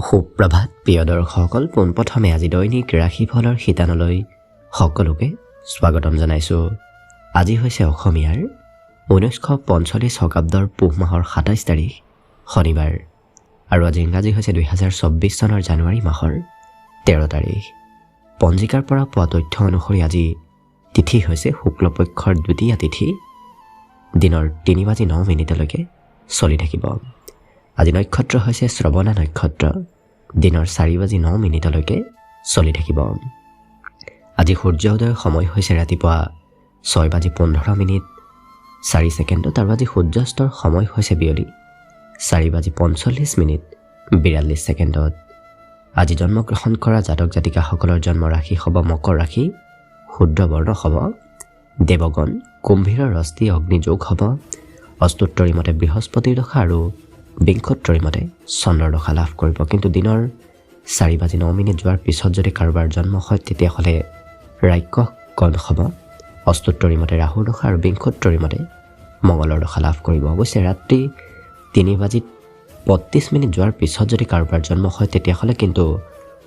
সুপ্ৰভাত প্ৰিয় দৰ্শকসকল, পোনপ্ৰথমে আজি দৈনিক ৰাশিফলৰ শিতানলৈ সকলোকে স্বাগতম জনাইছোঁ। আজি হৈছে অসমীয়াৰ 1945 শকাব্দৰ পুহ মাহৰ 27 তাৰিখ শনিবাৰ আৰু আজি ইংৰাজী হৈছে 2024 চনৰ জানুৱাৰী মাহৰ 13 তাৰিখ। পঞ্জিকাৰ পৰা পোৱা তথ্য অনুসৰি আজি তিথি হৈছে শুক্লপক্ষৰ দ্বিতীয়া তিথি, দিনৰ 3:09 চলি থাকিব। আজি নক্ষত্ৰ হৈছে শ্ৰৱণা নক্ষত্ৰ, দিনৰ 4:09 চলি থাকিব। আজি সূৰ্য উদয়ৰ সময় হৈছে ৰাতিপুৱা 6:15 আৰু আজি সূৰ্যাস্তৰ সময় হৈছে বিয়লি 4:45 আজি জন্মগ্ৰহণ কৰা জাতক জাতিকাসকলৰ জন্ম ৰাশি হ'ব মকৰ ৰাশি, শুদ্ৰ বৰ্ণ হ'ব দেৱগণ, কুম্ভীৰৰ অস্থি অগ্নিযোগ হ'ব, অস্তোত্তৰী মতে বৃহস্পতিৰ দশা আৰু বিংশোত্তৰী মতে চন্দ্ৰৰ দশা লাভ কৰিব। কিন্তু দিনৰ 4:09 যোৱাৰ পিছত যদি কাৰোবাৰ জন্ম হয় তেতিয়াহ'লে ৰাক্ষস গণ হ'ব, অস্তোত্তৰী মতে ৰাহুৰ দশা আৰু বিংশোত্তৰী মতে মঙ্গলৰ দশা লাভ কৰিব। অৱশ্যে ৰাতি 3:32 যোৱাৰ পিছত যদি কাৰোবাৰ জন্ম হয় তেতিয়াহ'লে কিন্তু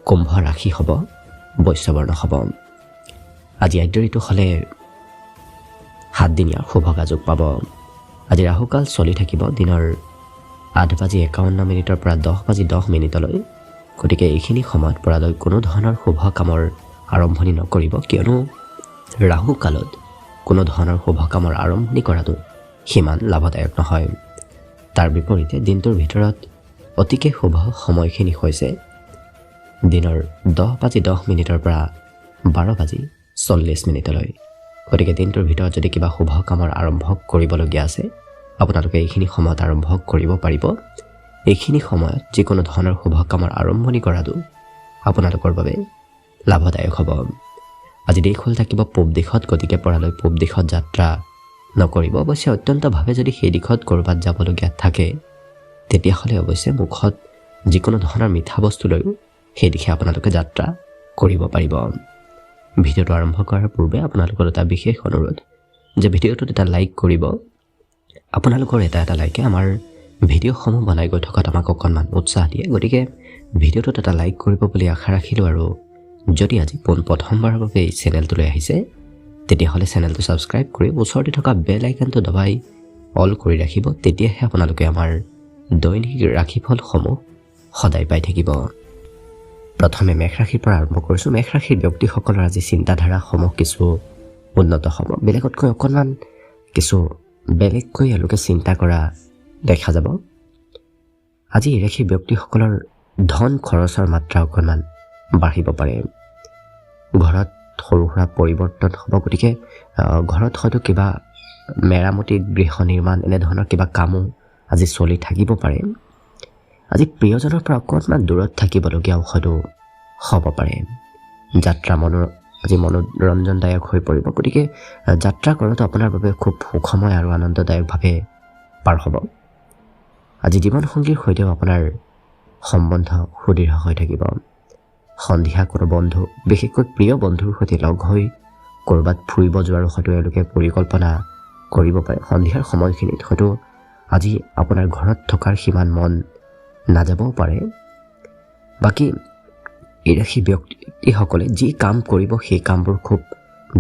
কুম্ভ ৰাশি হ'ব, বৈশ্যবৰ্ণ হ'ব। আজি আদ্য ঋতু হ'লে 7 দিনীয়া শুভকাযোগ পাব। আজি ৰাহুকাল চলি থাকিব দিনৰ 8:51 পৰা 10:10 গতিকে এইখিনি সময়ত পৰালৈ কোনো ধৰণৰ শুভ কামৰ আৰম্ভণি নকৰিব, কিয়নো ৰাহু কালত কোনো ধৰণৰ শুভ কামৰ আৰম্ভণি কৰাটো সিমান লাভদায়ক নহয়। তাৰ বিপৰীতে দিনটোৰ ভিতৰত অতিকে শুভ সময়খিনি হৈছে দিনৰ 10:10 পৰা 12:40 গতিকে দিনটোৰ ভিতৰত যদি কিবা শুভ কামৰ আৰম্ভ কৰিবলগীয়া আছে আপোনালোকে এইখিনি সময়ত আৰম্ভ কৰিব পাৰিব। এইখিনি সময়ত যিকোনো ধৰণৰ শুভ কামৰ আৰম্ভণি কৰাটো আপোনালোকৰ বাবে লাভদায়ক হ'ব। আজি দেশ হ'ল থাকিব পূব দিশত, গতিকে পৰালৈ পূব দিশত যাত্ৰা নকৰিব। অৱশ্যে অত্যন্তভাৱে যদি সেই দিশত ক'ৰবাত যাবলগীয়া থাকে তেতিয়াহ'লে অৱশ্যে মুখত যিকোনো ধৰণৰ মিঠা বস্তু লৈও সেই দিশে আপোনালোকে যাত্ৰা কৰিব পাৰিব। ভিডিঅ'টো আৰম্ভ কৰাৰ পূৰ্বে আপোনালোকৰ এটা বিশেষ অনুৰোধ যে ভিডিঅ'টোত এটা লাইক কৰিব। আপোনালোকৰ এটা লাইকে আমাৰ ভিডিঅ'সমূহ বনাই গৈ থকাত আমাক অকণমান উৎসাহ দিয়ে, গতিকে ভিডিঅ'টোত এটা লাইক কৰিব বুলি আশা ৰাখিলোঁ। আৰু যদি আজি প্ৰথমবাৰৰ বাবে এই চেনেলটোলৈ আহিছে তেতিয়াহ'লে চেনেলটো ছাবস্ক্ৰাইব কৰি ওচৰতে থকা বেল আইকনটো দবাই অল কৰি ৰাখিব, তেতিয়াহে আপোনালোকে আমাৰ দৈনিক ৰাশিফলসমূহ সদায় পাই থাকিব। প্ৰথমে মেষ ৰাশিৰ পৰা আৰম্ভ কৰিছোঁ। মেষ ৰাশিৰ ব্যক্তিসকলৰ আজি চিন্তাধাৰাসমূহ কিছু উন্নত হ'ব, বেলেগতকৈ অকণমান কিছু বেলেগকৈ এওঁলোকে চিন্তা কৰা দেখা যাব। আজি এই ৰাশিৰ ব্যক্তিসকলৰ ধন খৰচৰ মাত্ৰা অকণমান বাঢ়িব পাৰে। ঘৰত সৰু সুৰা পৰিৱৰ্তন হ'ব, গতিকে ঘৰত হয়তো কিবা মেৰামতি, গৃহ নিৰ্মাণ এনেধৰণৰ কিবা কামো আজি চলি থাকিব পাৰে। আজি প্ৰিয়জনৰ পৰা অকণমান দূৰত থাকিবলগীয়াও হয়তো হ'ব পাৰে। যাত্ৰা আজি মনোৰঞ্জনদায়ক হৈ পৰিব, গতিকে যাত্ৰা কৰাটো আপোনাৰ বাবে খুব সুখময় আৰু আনন্দদায়কভাৱে পাৰ হ'ব। আজি জীৱনসংগীৰ সৈতেও আপোনাৰ সম্বন্ধ সুদৃঢ় হৈ থাকিব। সন্ধিয়া কোনো বন্ধু, বিশেষকৈ প্ৰিয় বন্ধুৰ সৈতে লগ হৈ ক'ৰবাত ফুৰিব যোৱাৰো হয়তো এওঁলোকে পৰিকল্পনা কৰিব পাৰে। সন্ধিয়াৰ সময়খিনিত হয়তো আজি আপোনাৰ ঘৰত থকাৰ সিমান মন নাযাবও পাৰে। বাকী এই ৰাশি ব্যক্তিসকলে যি কাম কৰিব সেই কামবোৰ খুব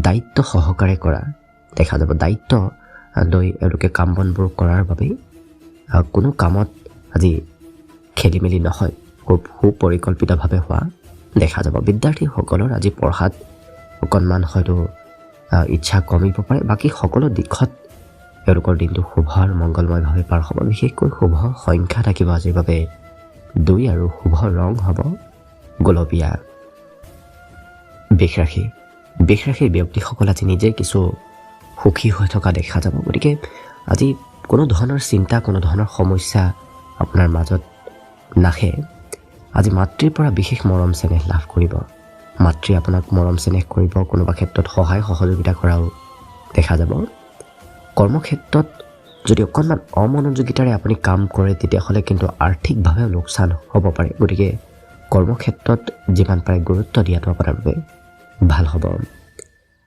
দায়িত্ব সহকাৰে কৰা দেখা যাব। দায়িত্ব লৈ এওঁলোকে কাম বনবোৰ কৰাৰ বাবে কোনো কামত আজি খেলি মেলি নহয়, খুব সুপৰিকল্পিতভাৱে হোৱা দেখা যাব। বিদ্যাৰ্থীসকলৰ আজি পঢ়াত অকণমান হয়তো ইচ্ছা কমিব পাৰে। বাকী সকলো দিশত এওঁলোকৰ দিনটো শুভ আৰু মংগলময়ভাৱে পাৰ হ'ব। বিশেষকৈ শুভ সংখ্যা থাকিব আজিৰ বাবে 2 আৰু শুভ ৰং হ'ব গোলপীয়া। বৃষ ৰাশিৰ ব্যক্তিসকল আজি নিজে কিছু সুখী হৈ থকা দেখা যাব, গতিকে আজি কোনো ধৰণৰ চিন্তা, কোনো ধৰণৰ সমস্যা আপোনাৰ মাজত নাহে। আজি মাতৃৰ পৰা বিশেষ মৰম চেনেহ লাভ কৰিব। মাতৃয়ে আপোনাক মৰম চেনেহ কৰিব, কোনোবা ক্ষেত্ৰত সহায় সহযোগিতা কৰাও দেখা যাব। কৰ্মক্ষেত্ৰত যদি অকণমান অমনোযোগিতাৰে আপুনি কাম কৰে তেতিয়াহ'লে কিন্তু আৰ্থিকভাৱেও লোকচান হ'ব পাৰে, গতিকে কৰ্মক্ষেত্ৰত যিমান পাৰে গুৰুত্ব দিয়াটো আপোনাৰ বাবে ভাল হ'ব।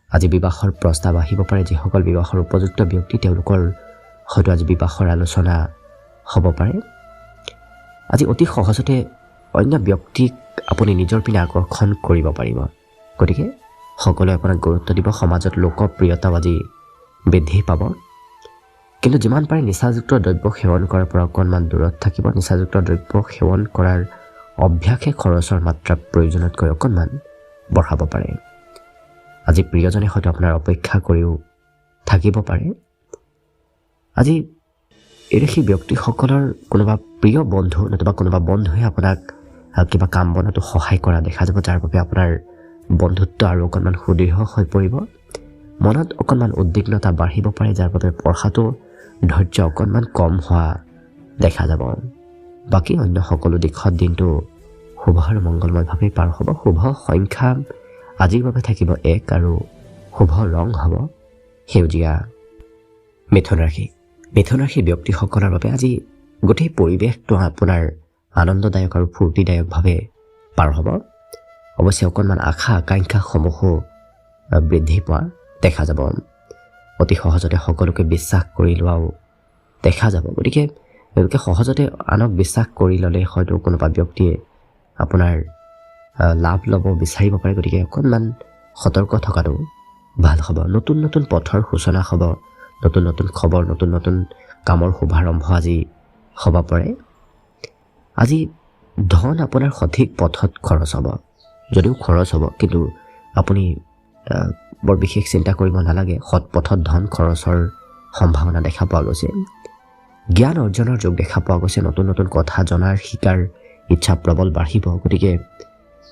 আজি বিবাহৰ প্ৰস্তাৱ আহিব পাৰে। যিসকল বিবাহৰ উপযুক্ত ব্যক্তি তেওঁলোকৰ হয়তো আজি বিবাহৰ আলোচনা হ'ব পাৰে। আজি অতি সহজতে অন্য ব্যক্তিক আপুনি নিজৰ পিনে আকৰ্ষণ কৰিব পাৰিব। গতিকে সকলোৱে আপোনাক গুৰুত্ব দিব, সমাজত লোকপ্ৰিয়তাও আজি বৃদ্ধি পাব। কিন্তু যিমান পাৰে নিচাযুক্ত দ্ৰব্য সেৱন কৰাৰ পৰা অকণমান দূৰত থাকিব। নিচাযুক্ত দ্ৰব্য সেৱন কৰাৰ অভ্যাসে খৰচৰ মাত্ৰা প্ৰয়োজনতকৈ অকণমান বঢ়াব পাৰে। আজি প্ৰিয়জনে হয়তো আপোনাৰ অপেক্ষা কৰিও থাকিব পাৰে। আজি এই ব্যক্তিসকলৰ কোনোবা প্ৰিয় বন্ধু নতুবা কোনোবা বন্ধুৱে আপোনাক কিবা কাম বনাতো সহায় কৰা দেখা যাব, যাৰ বাবে আপোনাৰ বন্ধুত্ব আৰু অকণমান সুদৃঢ় হৈ পৰিব। মনত অকণমান উদ্বিগ্নতা বাঢ়িব পাৰে, যাৰ বাবে পঢ়াটো ধৈৰ্য অকণমান কম হোৱা দেখা যাব। বাকী অন্য সকলো দিশত দিনটো শুভ আৰু মংগলময়ভাৱেই পাৰ হ'ব। শুভ সংখ্যা আজিৰ বাবে থাকিব 1 আৰু শুভ ৰং হ'ব সেউজীয়া। মিথুন ৰাশি। মিথুন ৰাশি ব্যক্তিসকলৰ বাবে আজি গোটেই পৰিৱেশটো আপোনাৰ আনন্দদায়ক আৰু ফূৰ্তিদায়কভাৱে পাৰ হ'ব। অৱশ্যে অকণমান আশা আকাংক্ষাসমূহো বৃদ্ধি পোৱা দেখা যাব। অতি সহজতে সকলোকে বিশ্বাস কৰি লোৱাও দেখা যাব। গতিকে তেওঁলোকে সহজতে আনক বিশ্বাস কৰি ল'লে হয়তো কোনোবা ব্যক্তিয়ে আপোনাৰ লাভ ল'ব বিচাৰিব পাৰে। গতিকে অকণমান সতৰ্ক থকাটো ভাল হ'ব। নতুন নতুন পথৰ সূচনা হ'ব, নতুন নতুন খবৰ, নতুন নতুন কামৰ শুভাৰম্ভ আজি হ'ব পাৰে। আজি ধন আপোনাৰ সঠিক পথত খৰচ হ'ব। যদিও খৰচ হ'ব, কিন্তু আপুনি বৰ বিশেষ চিন্তা কৰিব নালাগে। সৎ পথত ধন খৰচৰ সম্ভাৱনা দেখা পোৱা গৈছে। জ্ঞান অৰ্জনৰ যোগ দেখা পোৱা গৈছে। নতুন নতুন কথা জনাৰ শিকাৰ ইচ্ছা প্ৰবল বাঢ়িব। গতিকে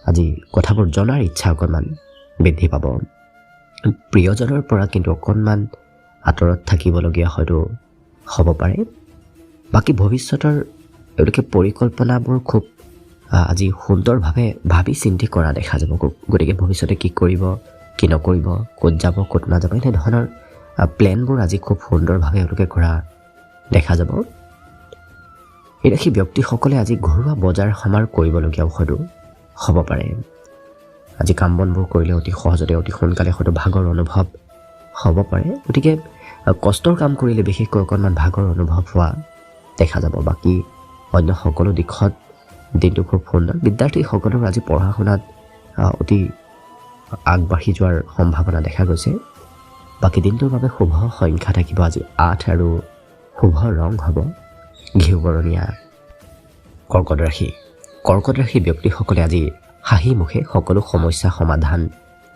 আজি কথাবোৰ জনাৰ ইচ্ছা অকণমান বৃদ্ধি পাব। প্ৰিয়জনৰ পৰা কিন্তু অকণমান আঁতৰত থাকিবলগীয়া হয়তো হ'ব পাৰে। বাকী ভৱিষ্যতৰ এওঁলোকে পৰিকল্পনাবোৰ খুব আজি সুন্দৰভাৱে ভাবি চিন্তি কৰা দেখা যাব। গতিকে ভৱিষ্যতে কি কৰিব, কি নকৰিব, ক'ত যাব, ক'ত নাযাব, এনেধৰণৰ প্লেনবোৰ আজি খুব সুন্দৰভাৱে এওঁলোকে কৰা দেখা যাব। এই ৰাশি ব্যক্তিসকলে আজি ঘৰুৱা বজাৰ সমাৰ কৰিবলগীয়াও হয়তো হ'ব পাৰে। আজি কাম বনবোৰ কৰিলে অতি সহজতে অতি সোনকালে হয়তো ভাগৰ অনুভৱ হ'ব পাৰে। গতিকে কষ্টৰ কাম কৰিলে বিশেষকৈ অকণমান ভাগৰ অনুভৱ হোৱা দেখা যাব। বাকী অন্য সকলো দিশত দিনটো খুব সুন্দৰ। বিদ্যাৰ্থীসকলৰ আজি পঢ়া শুনাত অতি আগবাঢ়ি যোৱাৰ সম্ভাৱনা দেখা গৈছে। বাকী দিনটোৰ বাবে শুভ সংখ্যা থাকিব আজি 8 আৰু শুভ ৰং হ'ব ঘিউ বৰণীয়া। কৰ্কট ৰাশি। কৰ্কট ৰাশি ব্যক্তিসকলে আজি হাঁহি মুখে সকলো সমস্যা সমাধান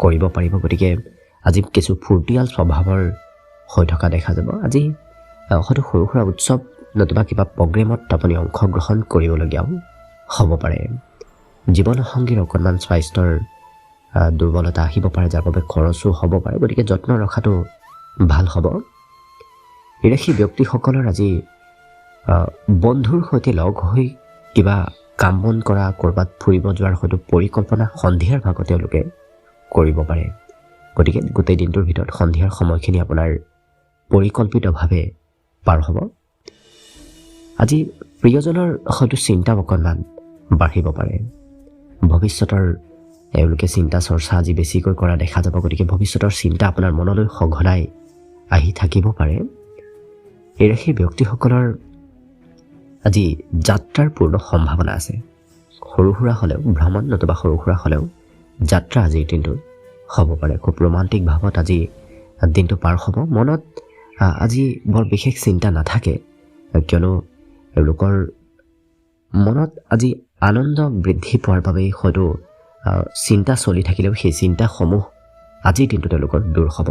কৰিব পাৰিব। গতিকে আজি কিছু ফূৰ্তিয়াল স্বভাৱৰ হৈ থকা দেখা যাব। আজি হয়তো সৰু সুৰা উৎসৱ নতুবা কিবা প্ৰগ্ৰেমত আপুনি অংশগ্ৰহণ কৰিবলগীয়াও হ'ব পাৰে। জীৱনসংগীৰ অকণমান স্বাস্থ্যৰ দুৰ্বলতা আহিব পাৰে, যাৰ বাবে খৰচো হ'ব পাৰে। গতিকে যত্ন ৰখাটো ভাল হ'ব। এই ৰাশি ব্যক্তিসকলৰ আজি বন্ধুৰ সৈতে লগ হৈ কিবা কাম বন কৰা, ক'ৰবাত ফুৰিব যোৱাৰ হয়তো পৰিকল্পনা সন্ধিয়াৰ ভাগত তেওঁলোকে কৰিব পাৰে। গতিকে গোটেই দিনটোৰ ভিতৰত সন্ধিয়াৰ সময়খিনি আপোনাৰ পৰিকল্পিতভাৱে পাৰ হ'ব। আজি প্ৰিয়জনৰ হয়তো চিন্তা অকণমান বাঢ়িব পাৰে। ভৱিষ্যতৰ এওঁলোকে চিন্তা চৰ্চা আজি বেছিকৈ কৰা দেখা যাব। গতিকে ভৱিষ্যতৰ চিন্তা আপোনাৰ মনলৈ সঘনাই আহি থাকিব পাৰে। এই ৰাশিৰ ব্যক্তিসকলৰ আজি যাত্ৰাৰ পূৰ্ণ সম্ভাৱনা আছে। সৰু সুৰা হ'লেও ভ্ৰমণ নতুবা সৰু সুৰা হ'লেও যাত্ৰা আজিৰ দিনটোত হ'ব পাৰে। খুব ৰোমান্টিক ভাৱত আজি দিনটো পাৰ হ'ব। মনত আজি বৰ বিশেষ চিন্তা নাথাকে, কিয়নো এওঁলোকৰ মনত আজি আনন্দ বৃদ্ধি পোৱাৰ বাবেই হয়তো চিন্তা চলি থাকিলেও সেই চিন্তাসমূহ আজিৰ দিনটো তেওঁলোকৰ দূৰ হ'ব।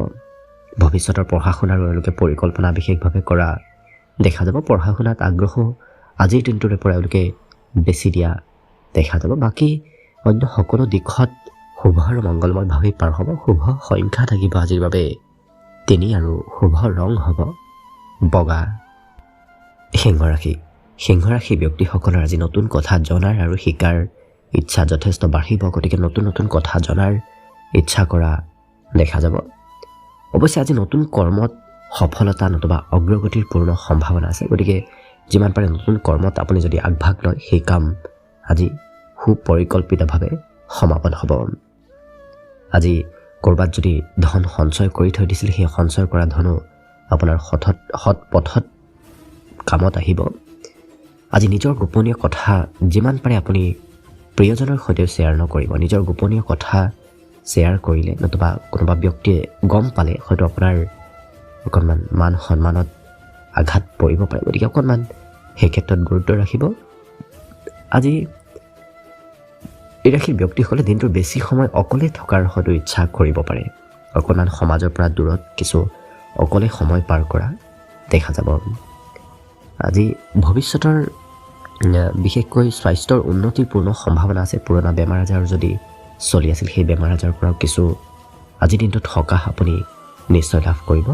ভৱিষ্যতৰ পঢ়া শুনাৰো এওঁলোকে পৰিকল্পনা বিশেষভাৱে কৰা দেখা যাব। পঢ়া শুনাত আগ্ৰহো আজিৰ দিনটোৰে পৰা এওঁলোকে বেছি দিয়া দেখা যাব। বাকী অন্য সকলো দিশত শুভ আৰু মংগলময়ভাৱেই পাৰ হ'ব। শুভ সংখ্যা থাকিব আজিৰ বাবে 3 আৰু শুভ ৰং হ'ব বগা। সিংহ ৰাশি। সিংহ ৰাশি ব্যক্তিসকলৰ আজি নতুন কথা জনাৰ আৰু শিকাৰ ইচ্ছা যথেষ্ট বাঢ়িব। গতিকে নতুন নতুন কথা জনাৰ ইচ্ছা কৰা দেখা যাব। অৱশ্যে আজি নতুন কৰ্মত সফলতা নতুবা অগ্ৰগতিৰ পূৰ্ণ সম্ভাৱনা আছে। গতিকে যিমান পাৰে নতুন কৰ্মত আপুনি যদি আগভাগ লয়, সেই কাম আজি সুপৰিকল্পিতভাৱে সমাপন হ'ব। আজি ক'ৰবাত যদি ধন সঞ্চয় কৰি থৈ দিছিল, সেই সঞ্চয় কৰা ধনো আপোনাৰ সৎ পথত কামত আহিব। আজি নিজৰ গোপনীয় কথা যিমান পাৰে আপুনি প্ৰিয়জনৰ সৈতেও শ্বেয়াৰ নকৰিব। নিজৰ গোপনীয় কথা শ্বেয়াৰ কৰিলে নতুবা কোনোবা ব্যক্তিয়ে গম পালে হয়তো আপোনাৰ অকণমান মান সন্মানত আঘাত পৰিব পাৰে। গতিকে অকণমান সেই ক্ষেত্ৰত গুৰুত্ব ৰাখিব। আজি এই ৰাশিৰ ব্যক্তিসকলে দিনটোৰ বেছি সময় অকলে থকাৰ হয়তো ইচ্ছা কৰিব পাৰে। অকণমান সমাজৰ পৰা দূৰত কিছু অকলে সময় পাৰ কৰা দেখা যাব। আজি ভৱিষ্যতৰ বিশেষকৈ স্বাস্থ্যৰ উন্নতিৰ পূৰ্ণ সম্ভাৱনা আছে। পুৰণা বেমাৰ আজাৰ যদি চলি আছিল সেই বেমাৰ আজাৰৰ পৰাও কিছু আজিৰ দিনটোত সকাহ আপুনি নিশ্চয় লাভ কৰিব।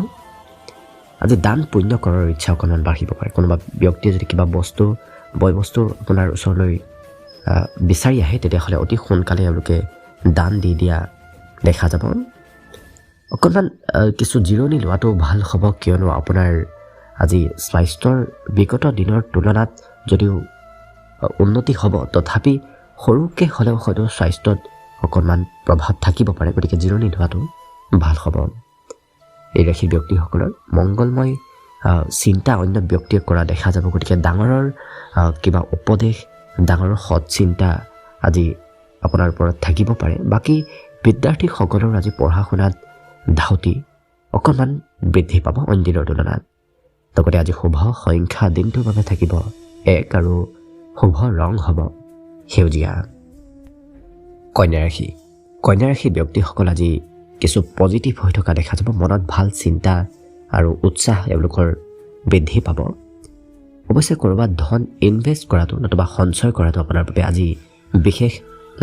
আজি দান পুণ্য কৰাৰ ইচ্ছা অকণমান বাঢ়িব পাৰে। কোনোবা ব্যক্তিয়ে যদি কিবা বস্তু বয় বস্তু আপোনাৰ ওচৰলৈ বিচাৰি আহে তেতিয়াহ'লে অতি সোনকালে এওঁলোকে দান দি দিয়া দেখা যাব। অকণমান কিছু জিৰণি লোৱাটো ভাল হ'ব, কিয়নো আপোনাৰ আজি স্বাস্থ্যৰ বিগত দিনৰ তুলনাত যদিও উন্নতি হ'ব তথাপি সৰুকৈ হ'লেও হয়তো স্বাস্থ্যত অকণমান প্ৰভাৱ থাকিব পাৰে। গতিকে জিৰণি লোৱাটো ভাল হ'ব। এই ৰাশিৰ ব্যক্তিসকলৰ মংগলময় চিন্তা অন্য ব্যক্তিয়ে কৰা দেখা যাব। গতিকে ডাঙৰৰ কিবা উপদেশ, ডাঙৰৰ সৎ চিন্তা আজি আপোনাৰ ওপৰত থাকিব পাৰে। বাকী বিদ্যাৰ্থীসকলৰ আজি পঢ়া শুনাত ধাউতি অকণমান বৃদ্ধি পাব অন্য দিনৰ তুলনাত। লগতে আজি শুভ সংখ্যা দিনটোৰ বাবে থাকিব 1 আৰু শুভ ৰং হ'ব সেউজীয়া। কন্যা ৰাশি। কন্যা ৰাশিৰ ব্যক্তিসকল আজি কিছু পজিটিভ হৈ থকা দেখা যাব। মনত ভাল চিন্তা আৰু উৎসাহ এওঁলোকৰ বৃদ্ধি পাব। অৱশ্যে ক'ৰবাত ধন ইনভেষ্ট কৰাটো নতুবা সঞ্চয় কৰাটো আপোনাৰ বাবে আজি বিশেষ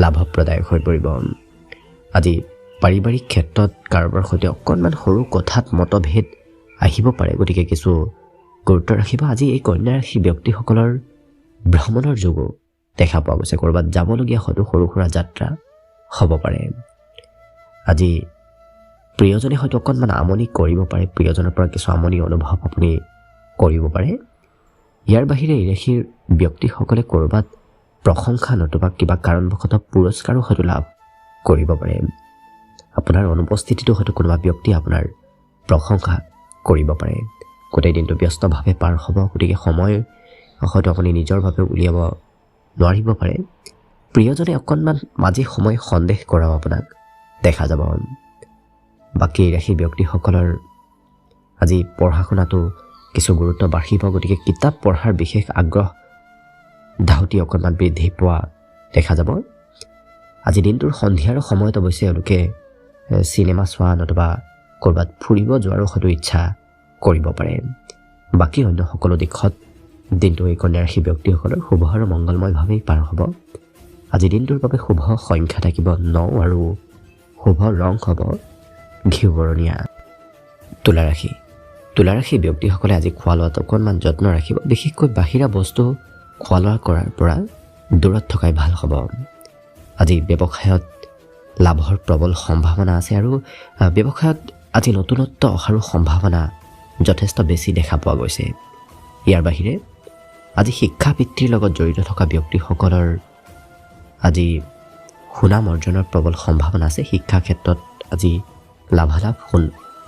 লাভপ্ৰদায়ক হৈ পৰিব। আজি পাৰিবাৰিক ক্ষেত্ৰত কাৰোবাৰ সৈতে অকণমান সৰু কথাত মতভেদ আহিব পাৰে। গতিকে কিছু গুৰুত্ব ৰাখিব। আজি এই কন্যা ৰাশি ব্যক্তিসকলৰ ভ্ৰমণৰ যোগো দেখা পোৱা গৈছে। ক'ৰবাত যাবলগীয়া হয়তো সৰু সুৰা যাত্ৰা হ'ব পাৰে। আজি প্ৰিয়জনে হয়তো অকণমান আমনি কৰিব পাৰে। প্ৰিয়জনৰ পৰা কিছু আমনি অনুভৱ আপুনি কৰিব পাৰে। ইয়াৰ বাহিৰে এই ৰাশিৰ ব্যক্তিসকলে ক'ৰবাত প্ৰশংসা নতুবা কিবা কাৰণবশতঃ পুৰস্কাৰো হয়তো লাভ কৰিব পাৰে। আপোনাৰ অনুপস্থিতিটো হয়তো কোনোবা ব্যক্তিয়ে আপোনাৰ প্ৰশংসা কৰিব পাৰে। গোটেই দিনটো ব্যস্তভাৱে পাৰ হ'ব। গতিকে সময় হয়তো আপুনি নিজৰ বাবে উলিয়াব নোৱাৰিব পাৰে। প্ৰিয়জনে অকণমান মাজে সময়ে সন্দেহ কৰাও আপোনাক দেখা যাব। বাকী এই ৰাশি ব্যক্তিসকলৰ আজি পঢ়া শুনাটো কিছু গুৰুত্ব বাঢ়িব। গতিকে কিতাপ পঢ়াৰ বিশেষ আগ্ৰহ ধাউতি অকণমান বৃদ্ধি পোৱা দেখা যাব। আজি দিনটোৰ সন্ধিয়াৰ সময়ত অৱশ্যে এওঁলোকে চিনেমা চোৱা নতুবা ক'ৰবাত ফুৰিব যোৱাৰো হয়তো ইচ্ছা কৰিব পাৰে। বাকী অন্য সকলো দিশত দিনটো এই কন্যা ৰাশি ব্যক্তিসকলৰ শুভ আৰু মংগলময়ভাৱেই পাৰ হ'ব। আজি দিনটোৰ বাবে শুভ সংখ্যা থাকিব 9 আৰু শুভ ৰং হ'ব ঘিউ বৰণীয়া। তুলা ৰাশি। তুলা ৰাশি ব্যক্তিসকলে আজি খোৱা লোৱাত অকণমান যত্ন ৰাখিব। বিশেষকৈ বাহিৰা বস্তু খোৱা লোৱা কৰাৰ পৰা দূৰত থকাই ভাল হ'ব। আজি ব্যৱসায়ত লাভৰ প্ৰবল সম্ভাৱনা আছে আৰু ব্যৱসায়ত আজি নতুনত্ব অহাৰো সম্ভাৱনা যথেষ্ট বেছি দেখা পোৱা গৈছে। ইয়াৰ বাহিৰে আজি শিক্ষা বৃত্তিৰ লগত জড়িত থকা ব্যক্তিসকলৰ আজি সুনাম অৰ্জনৰ প্ৰবল সম্ভাৱনা আছে। শিক্ষা ক্ষেত্ৰত আজি লাভালাভ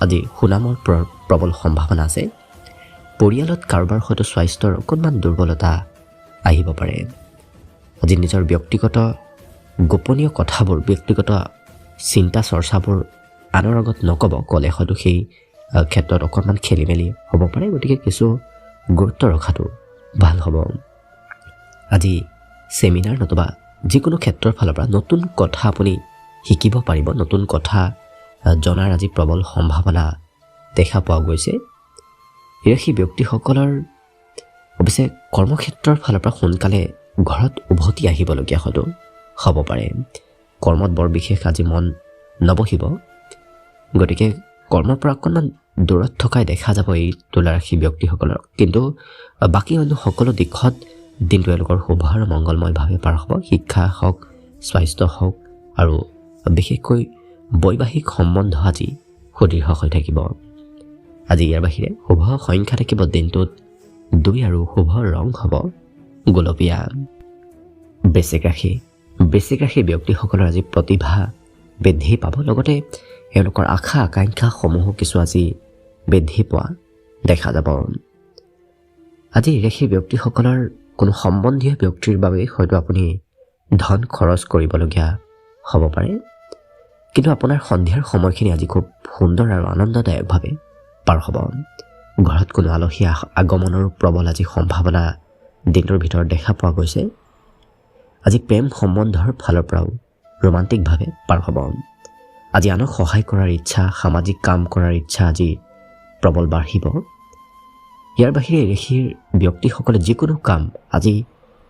আজি সুনামৰ প্ৰবল সম্ভাৱনা আছে। পৰিয়ালত কাৰোবাৰ হয়তো স্বাস্থ্যৰ অকণমান দুৰ্বলতা আহিব পাৰে। আজি নিজৰ ব্যক্তিগত গোপনীয় কথাবোৰ, ব্যক্তিগত চিন্তা চৰ্চাবোৰ আনৰ আগত নক'ব। ক'লে হয়তো সেই ক্ষেত্ৰত অকণমান খেলি মেলি হ'ব পাৰে। গতিকে কিছু গুৰুত্ব ৰখাটো ভাল হ'ব। আজি ছেমিনাৰ নতুবা যিকোনো ক্ষেত্ৰৰ ফালৰ পৰা নতুন কথা আপুনি শিকিব পাৰিব। নতুন কথা জনাৰ আজি প্ৰবল সম্ভাৱনা দেখা পোৱা গৈছে। এই ব্যক্তিসকলৰ অৱশ্যে কৰ্মক্ষেত্ৰৰ ফালৰ পৰা সোনকালে ঘৰত উভতি আহিবলগীয়া হয়তো হ'ব পাৰে। কৰ্মত বৰ বিশেষ আজি মন নবহিব। গতিকে কৰ্মৰ পৰা অকণমান দূৰত থকাই দেখা যাব এই তুলা ৰাশি ব্যক্তিসকলক। কিন্তু বাকী অন্য সকলো দিশত দিনটো এওঁলোকৰ শুভ আৰু মংগলময়ভাৱে পাৰ হ'ব। শিক্ষা হওক, স্বাস্থ্য হওক আৰু বিশেষকৈ বৈবাহিক সম্বন্ধ আজি সুদৃঢ় হৈ থাকিব। আজি ইয়াৰ বাহিৰে শুভ সংখ্যা থাকিব দিনটোত 2 আৰু শুভ ৰং হ'ব গোলপীয়া। বৃশ্চিক ৰাশি। বৃশ্চিক ৰাশিৰ ব্যক্তিসকলৰ আজি প্ৰতিভা বৃদ্ধি পাব। লগতে এওঁলোকৰ আশা আকাংক্ষাসমূহো কিছু আজি বৃদ্ধি পোৱা দেখা যাব। আজি এই ৰাশিৰ ব্যক্তিসকলৰ কোনো সম্বন্ধীয় ব্যক্তিৰ বাবে হয়তো আপুনি ধন খৰচ কৰিবলগীয়া হ'ব পাৰে, কিন্তু আপোনাৰ সন্ধিয়াৰ সময়খিনি আজি খুব সুন্দৰ আৰু আনন্দদায়কভাৱে পাৰ হ'ব। ঘৰত কোনো আলহী আগমনৰো প্ৰবল আজি সম্ভাৱনা দিনটোৰ ভিতৰত দেখা পোৱা গৈছে। আজি প্ৰেম সম্বন্ধৰ ফালৰ পৰাও ৰোমান্টিকভাৱে পাৰ হ'ব। আজি আনক সহায় কৰাৰ ইচ্ছা, সামাজিক কাম কৰাৰ ইচ্ছা আজি প্ৰবল বাঢ়িব। ইয়াৰ বাহিৰে ঋষিৰ ব্যক্তিসকলে যিকোনো কাম আজি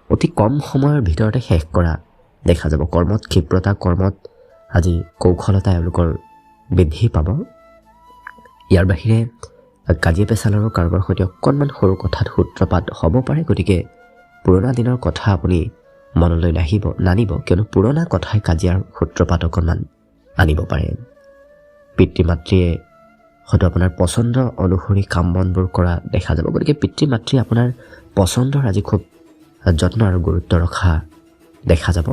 অতি কম সময়ৰ ভিতৰতে শেষ কৰা দেখা যাব। কৰ্মত ক্ষিপ্ৰতা, কৰ্মত আজি কৌশলতা এওঁলোকৰ বৃদ্ধি পাব। ইয়াৰ বাহিৰে কাজিয়া পেচালৰো কাৰোবাৰ সৈতে অকণমান সৰু কথাত সূত্ৰপাত হ'ব পাৰে, গতিকে পুৰণা দিনৰ কথা আপুনি মনলৈ নানিব, কিয়নো পুৰণা কথাই কাজিয়াৰ সূত্ৰপাত অকণমান আনিব পাৰে। পিতৃ মাতৃয়ে হয়তো আপোনাৰ পচন্দ অনুসৰি কাম বনবোৰ কৰা দেখা যাব, গতিকে পিতৃ মাতৃয়ে আপোনাৰ পচন্দৰ আজি খুব যত্ন আৰু গুৰুত্ব ৰখা দেখা যাব।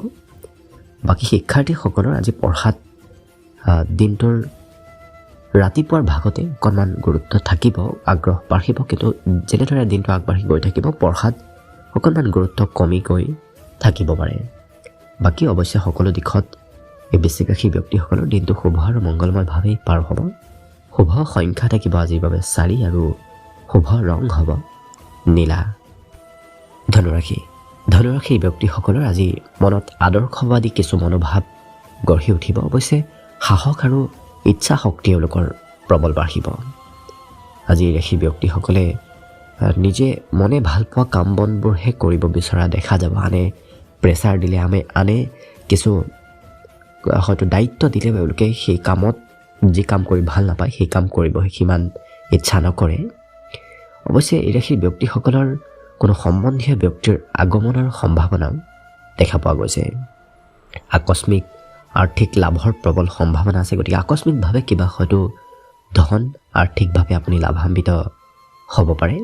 বাকী শিক্ষাৰ্থীসকলৰ আজি পঢ়াত দিনটোৰ ৰাতিপুৱাৰ ভাগতে অকণমান গুৰুত্ব থাকিব, আগ্ৰহ বাঢ়িব, কিন্তু যেনেদৰে দিনটো আগবাঢ়ি গৈ থাকিব পঢ়াত অকণমান গুৰুত্ব কমি গৈ থাকিব পাৰে। বাকী অৱশ্যে সকলো দিশত এই বৃশ্চিক ৰাশিৰ ব্যক্তিসকলৰ দিনটো শুভ আৰু মংগলময়ভাৱেই পাৰ হ'ব। শুভ সংখ্যা থাকিব আজিৰ বাবে 4 আৰু শুভ ৰং হ'ব নীলা। ধনুৰাশিৰ ব্যক্তিসকলৰ আজি মনত আদৰ্শবাদী কিছু মনোভাৱ গঢ়ি উঠিব। অৱশ্যে সাহস আৰু ইচ্ছা শক্তি এওঁলোকৰ প্ৰবল বাঢ়িব। আজি ৰাশি ব্যক্তিসকলে নিজে মনে ভাল পোৱা কাম বনবোৰহে কৰিব বিচৰা দেখা যাব। আনে প্ৰেছাৰ দিলে, আনে কিছু হয়তো দায়িত্ব দিলে এওঁলোকে সেই কামত যি কাম কৰি ভাল নাপায় সেই কাম কৰিব সিমান ইচ্ছা নকৰে। অৱশ্যে এই ৰাশিৰ ব্যক্তিসকলৰ কোনো সম্বন্ধীয় ব্যক্তিৰ আগমনৰ সম্ভাৱনাও দেখা পোৱা গৈছে। আকস্মিক আৰ্থিক লাভৰ প্ৰবল সম্ভাৱনা আছে, গতিকে আকস্মিকভাৱে কিবা হয়তো ধন আৰ্থিকভাৱে আপুনি লাভান্বিত হ'ব পাৰে।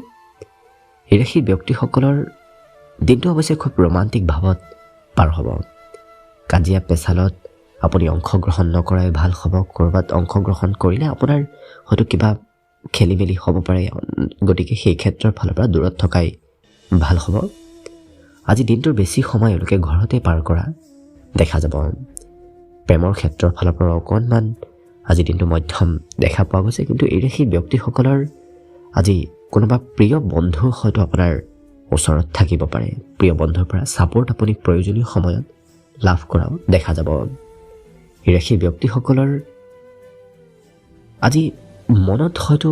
এই ৰাশিৰ ব্যক্তিসকলৰ দিনটো অৱশ্যে খুব ৰোমান্টিক ভাৱত পাৰ হ'ব। কাজিয়া পেচালত আপুনি অংশগ্ৰহণ নকৰাই ভাল হ'ব। ক'ৰবাত অংশগ্ৰহণ কৰিলে আপোনাৰ হয়তো কিবা খেলি মেলি হ'ব পাৰে, গতিকে সেই ক্ষেত্ৰৰ ফালৰ পৰা দূৰত থকাই ভাল হ'ব। আজি দিনটোৰ বেছি সময় এওঁলোকে ঘৰতে পাৰ কৰা দেখা যাব। প্ৰেমৰ ক্ষেত্ৰৰ ফালৰ পৰা অকণমান আজি দিনটো মধ্যম দেখা পোৱা গৈছে, কিন্তু এই ৰাশিৰ ব্যক্তিসকলৰ আজি কোনোবা প্ৰিয় বন্ধু হয়তো আপোনাৰ ওচৰত থাকিব পাৰে। প্ৰিয় বন্ধুৰ পৰা ছাপোৰ্ট আপুনি প্ৰয়োজনীয় সময়ত লাভ কৰাও দেখা যাব। এই ৰাশিৰ ব্যক্তিসকলৰ আজি মনত হয়তো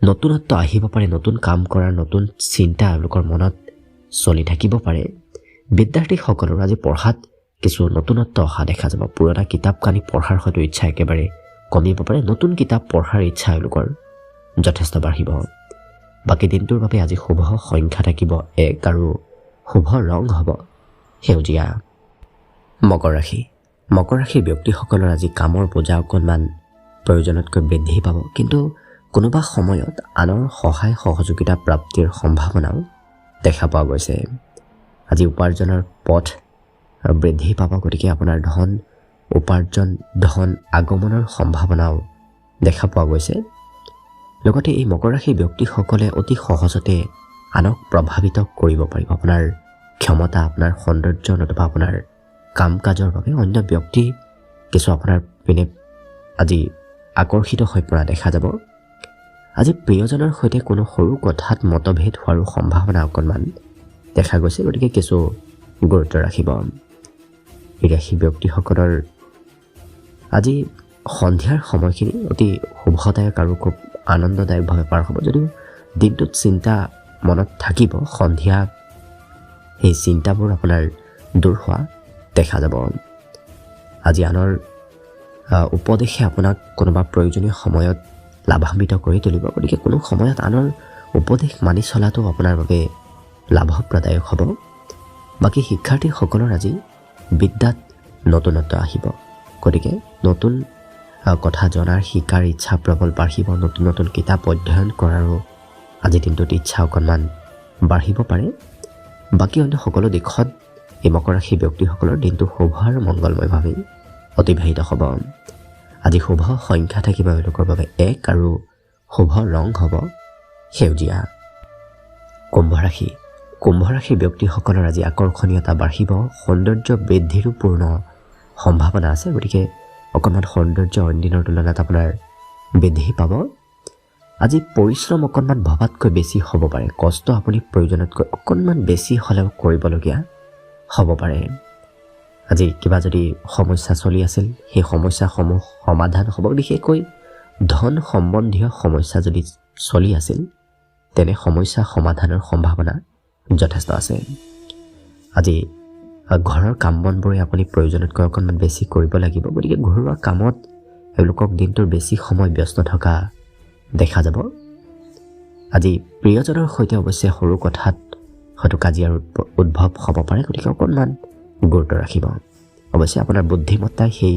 নতুনত্ব আহিব পাৰে, নতুন কাম কৰাৰ নতুন চিন্তা এওঁলোকৰ মনত চলি থাকিব পাৰে। বিদ্যাৰ্থীসকলৰ আজি পঢ়াত কিছু নতুনত্ব অহা দেখা যাব। পুৰণা কিতাপ কানি পঢ়াৰ হয়তো ইচ্ছা একেবাৰে কমিব পাৰে, নতুন কিতাপ পঢ়াৰ ইচ্ছা এওঁলোকৰ যথেষ্ট বাঢ়িব। বাকী দিনটোৰ বাবে আজি শুভ সংখ্যা থাকিব 1 আৰু শুভ ৰং হ'ব সেউজীয়া। মকৰ ৰাশিৰ ব্যক্তিসকলৰ আজি কামৰ বোজা অকণমান প্ৰয়োজনতকৈ বৃদ্ধি পাব, কিন্তু কোনোবা সময়ত আনৰ সহায় সহযোগিতা প্ৰাপ্তিৰ সম্ভাৱনাও দেখা পোৱা গৈছে। আজি উপাৰ্জনৰ পথ বৃদ্ধি পাব, গতিকে আপোনাৰ ধন আগমনৰ সম্ভাৱনাও দেখা পোৱা গৈছে। লগতে এই মকৰ ৰাশিৰ ব্যক্তিসকলে অতি সহজতে আনক প্ৰভাৱিত কৰিব পাৰিব। আপোনাৰ ক্ষমতা, আপোনাৰ সৌন্দৰ্য নতুবা আপোনাৰ কাম কাজৰ বাবে অন্য ব্যক্তি কিছু আপোনাৰ পিনে আজি আকৰ্ষিত হৈ পৰা দেখা যাব। আজি প্ৰিয়জনৰ সৈতে কোনো সৰু কথাত মতভেদ হোৱাৰো সম্ভাৱনা অকণমান দেখা গৈছে, গতিকে কিছু গুৰুত্ব ৰাখিব। এই ৰাশি ব্যক্তিসকলৰ আজি সন্ধিয়াৰ সময়খিনি অতি শুভদায়ক আৰু খুব আনন্দদায়কভাৱে পাৰ হ'ব। যদিও দিনটোত চিন্তা মনত থাকিব, সন্ধিয়া সেই চিন্তাবোৰ আপোনাৰ দূৰ হোৱা দেখা যাব। আজি আনৰ উপদেশে আপোনাক কোনোবা প্ৰয়োজনীয় সময়ত লাভান্বিত কৰি তুলিব, গতিকে কোনো সময়ত আনৰ উপদেশ মানি চলাটো আপোনাৰ বাবে লাভপ্ৰদায়ক হ'ব। বাকী শিক্ষাৰ্থীসকলৰ আজি বিদ্যাত নতুনত্ব আহিব, গতিকে নতুন কথা জনাৰ শিকাৰ ইচ্ছা প্ৰবল বাঢ়িব। নতুন নতুন কিতাপ অধ্যয়ন কৰাৰো আজি দিনটোত ইচ্ছা অকণমান বাঢ়িব পাৰে। বাকী অন্য সকলো দিশত এই মকৰ ৰাশি ব্যক্তিসকলৰ দিনটো শুভ আৰু মংগলময়ভাৱে অতিবাহিত হ'ব। আজি শুভ সংখ্যা থাকিব এওঁলোকৰ বাবে 1 আৰু শুভ ৰং হ'ব সেউজীয়া। কুম্ভ কুম্ভ ৰাশিৰ ব্যক্তিসকলৰ আজি আকৰ্ষণীয়তা বাঢ়িব, সৌন্দৰ্য বৃদ্ধিৰো পূৰ্ণ সম্ভাৱনা আছে। গতিকে অকণমান সৌন্দৰ্য অইন দিনৰ তুলনাত আপোনাৰ বৃদ্ধি পাব। আজি পৰিশ্ৰম অকণমান ভবাতকৈ বেছি হ'ব পাৰে, কষ্ট আপুনি প্ৰয়োজনতকৈ অকণমান বেছি হ'লেও কৰিবলগীয়া হ'ব পাৰে। আজি কিবা যদি সমস্যা চলি আছিল সেই সমস্যাসমূহ সমাধান হ'ব। বিশেষকৈ ধন সম্বন্ধীয় সমস্যা যদি চলি আছিল তেনে সমস্যা সমাধানৰ সম্ভাৱনা যথেষ্ট আছে। আজি ঘৰৰ কাম বনবোৰে আপুনি প্ৰয়োজনতকৈ অকণমান বেছি কৰিব লাগিব। গতিকে ঘৰুৱা কামত এওঁলোকক দিনটোৰ বেছি সময় ব্যস্ত থকা দেখা যাব। আজি প্ৰিয়জনৰ সৈতে অৱশ্যে সৰু কথাত হয়তো কাজিয়াৰ উদ্ভৱ হ'ব পাৰে। গতিকে অকণমান গুৰুত্ব ৰাখিব। অৱশ্যে আপোনাৰ বুদ্ধিমত্তাই সেই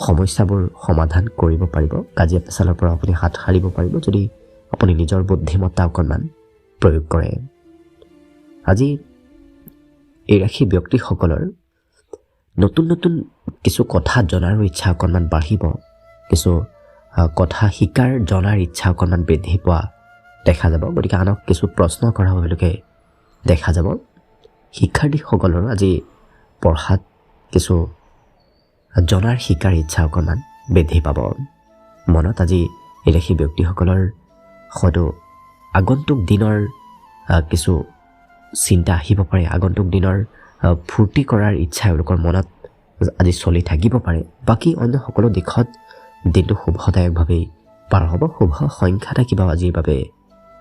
সমস্যাবোৰ সমাধান কৰিব পাৰিব। কাজিয়া পেচালৰ পৰা আপুনি হাত সাৰিব পাৰিব যদি আপুনি নিজৰ বুদ্ধিমত্তা অকণমান প্ৰয়োগ কৰে। আজি এই ৰাশি ব্যক্তিসকলৰ নতুন নতুন কিছু কথা জনাৰো ইচ্ছা অকণমান বাঢ়িব, কিছু কথা শিকাৰ জনাৰ ইচ্ছা অকণমান বৃদ্ধি পোৱা দেখা যাব। গতিকে আনক কিছু প্ৰশ্ন কৰা তেওঁলোকে দেখা যাব। শিক্ষাৰ্থীসকলৰ আজি পঢ়াত কিছু জনাৰ শিকাৰ ইচ্ছা অকণমান বৃদ্ধি পাব। মনত আজি এই ৰাশি ব্যক্তিসকলৰ হয়তো আগন্তুক দিনৰ কিছু চিন্তা আহিব পাৰে, আগন্তুক দিনৰ ফূৰ্তি কৰাৰ ইচ্ছা এওঁলোকৰ মনত আজি চলি থাকিব পাৰে। বাকী অন্য সকলো দিশত দিনটো শুভদায়কভাৱেই পাৰ হ'ব। শুভ সংখ্যা থাকিব আজিৰ বাবে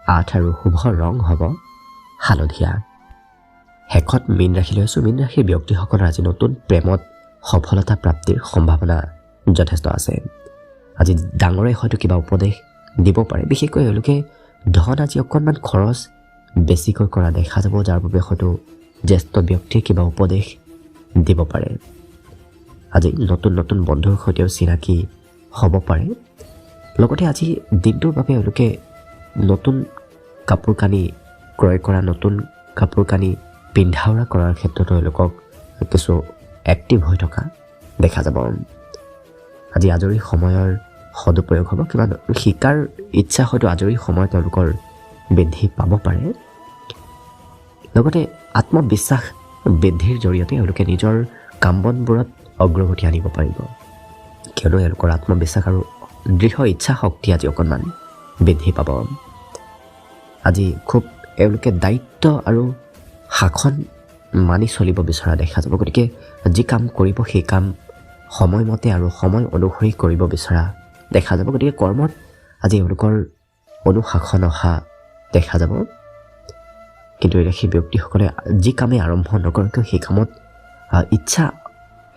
8 আৰু শুভ ৰং হ'ব হালধীয়া। শেষত মীন ৰাশিলৈ আছোঁ। মীন ৰাশিৰ ব্যক্তিসকলৰ আজি নতুন প্ৰেমত সফলতা প্ৰাপ্তিৰ সম্ভাৱনা যথেষ্ট আছে। আজি ডাঙৰে হয়তো কিবা উপদেশ দিব পাৰে। বিশেষকৈ এওঁলোকে ধন আজি অকণমান খৰচ বেছিকৈ কৰা দেখা যাব, যাৰ বাবে হয়তো জ্যেষ্ঠ ব্যক্তিয়ে কিবা উপদেশ দিব পাৰে। আজি নতুন নতুন বন্ধুৰ সৈতেও চিনাকি হ'ব পাৰে। লগতে আজি দিনটোৰ বাবে এওঁলোকে নতুন কাপোৰ কানি ক্ৰয় কৰা, নতুন কাপোৰ কানি পিন্ধাউৰা কৰাৰ ক্ষেত্ৰতো এওঁলোকক কিছু এক্টিভ হৈ থকা দেখা যাব। আজি আজৰি সময়ৰ সদুপয়োগ হ'ব। কিবা শিকাৰ ইচ্ছা হয়তো আজৰি সময়ত তেওঁলোকৰ বৃদ্ধি পাব পাৰে। লগতে আত্মবিশ্বাস বৃদ্ধিৰ জৰিয়তে এওঁলোকে নিজৰ কাম বনবোৰত অগ্ৰগতি আনিব পাৰিব, কিয়নো এওঁলোকৰ আত্মবিশ্বাস আৰু দৃঢ় ইচ্ছা শক্তি আজি অকণমান বৃদ্ধি পাব। আজি খুব এওঁলোকে দায়িত্ব আৰু শাসন মানি চলিব বিচৰা দেখা যাব। গতিকে যি কাম কৰিব সেই কাম সময়মতে আৰু সময় অনুসৰি কৰিব বিচৰা দেখা যাব। গতিকে কৰ্মত আজি এওঁলোকৰ অনুশাসন অহা দেখা যাব। কিন্তু সেই ব্যক্তিসকলে যি কামেই আৰম্ভ নকৰক কিয় সেই কামত ইচ্ছা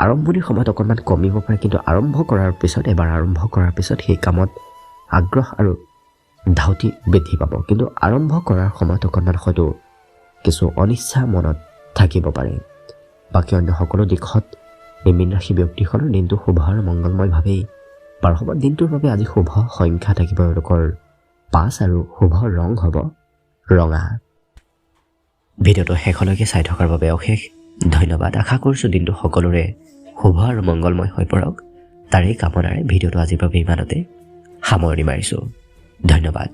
আৰম্ভণিৰ সময়ত অকণমান কমিব পাৰে, কিন্তু আৰম্ভ কৰাৰ পিছত এবাৰ আৰম্ভ কৰাৰ পিছত সেই কামত আগ্ৰহ আৰু ধাউতি বৃদ্ধি পাব। কিন্তু আৰম্ভ কৰাৰ সময়ত অকণমান হয়তো কিছু অনিচ্ছা মনত থাকিব পাৰে। বাকী অন্য সকলো দিশত এই মীন ৰাশি ব্যক্তিসকলৰ দিনটো শুভ আৰু মংগলময়ভাৱেই পাৰ হ'ব। দিনটোৰ বাবে আজি শুভ সংখ্যা থাকিব এওঁলোকৰ 5 আৰু শুভ ৰং হ'ব ৰঙা। ভিডিঅ'টো শেষলৈকে চাই থকাৰ বাবে অশেষ ধন্যবাদ। আশা কৰিছোঁ দিনটো সকলোৰে শুভ আৰু মংগলময় হৈ পৰক। তাৰেই কামনাৰে ভিডিঅ'টো আজিৰ বাবে ইমানতে সামৰণি মাৰিছোঁ। ধন্যবাদ।